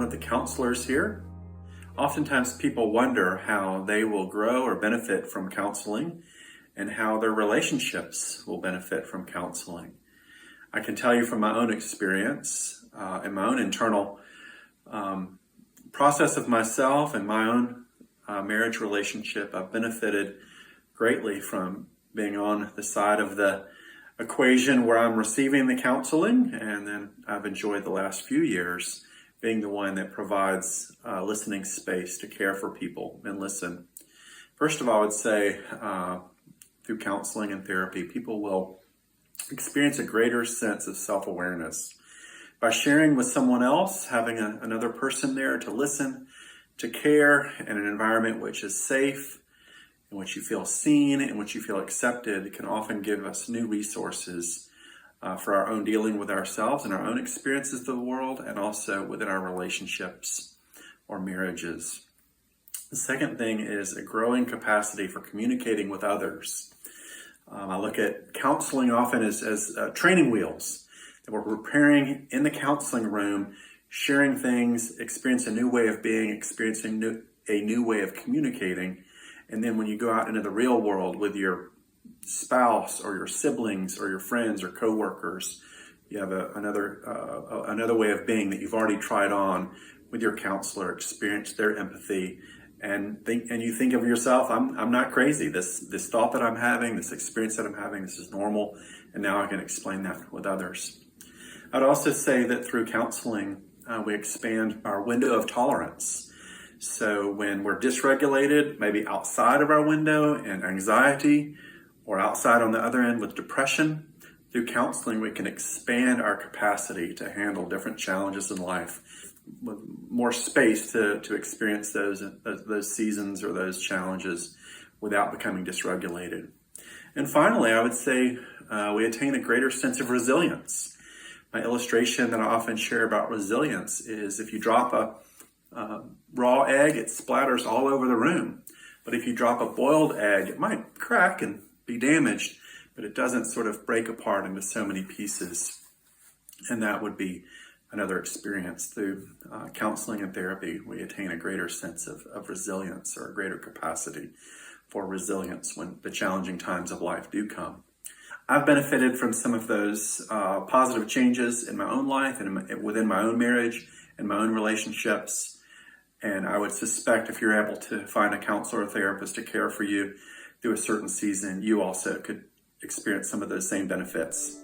of the counselors here. Oftentimes people wonder how they will grow or benefit from counseling and how their relationships will benefit from counseling. I can tell you from my own experience and my own internal process of myself and my own marriage relationship, I've benefited greatly from being on the side of the equation where I'm receiving the counseling, and then I've enjoyed the last few years being the one that provides listening space to care for people and listen. First of all, I would say through counseling and therapy, people will experience a greater sense of self-awareness. By sharing with someone else, having another person there to listen, to care, in an environment which is safe, in which you feel seen, in which you feel accepted, can often give us new resources for our own dealing with ourselves and our own experiences of the world, and also within our relationships or marriages. The second thing is a growing capacity for communicating with others. I look at counseling often as training wheels that we're preparing in the counseling room, sharing things, experience a new way of being, experiencing a new way of communicating. And then when you go out into the real world with your spouse or your siblings or your friends or coworkers, you have another way of being that you've already tried on with your counselor, experience their empathy, and you think of yourself, I'm not crazy. This thought that I'm having, this experience that I'm having, this is normal, and now I can explain that with others. I'd also say that through counseling, we expand our window of tolerance. So when we're dysregulated, maybe outside of our window in anxiety, or outside on the other end with depression, through counseling we can expand our capacity to handle different challenges in life with more space to experience those seasons or those challenges without becoming dysregulated. And finally, I would say we attain a greater sense of resilience. My illustration that I often share about resilience is if you drop a raw egg, it splatters all over the room. But if you drop a boiled egg, it might crack and be damaged, but it doesn't sort of break apart into so many pieces. And that would be another experience. Through counseling and therapy, we attain a greater sense of resilience, or a greater capacity for resilience when the challenging times of life do come. I've benefited from some of those positive changes in my own life and within my own marriage and my own relationships. And I would suspect if you're able to find a counselor or therapist to care for you through a certain season, you also could experience some of those same benefits.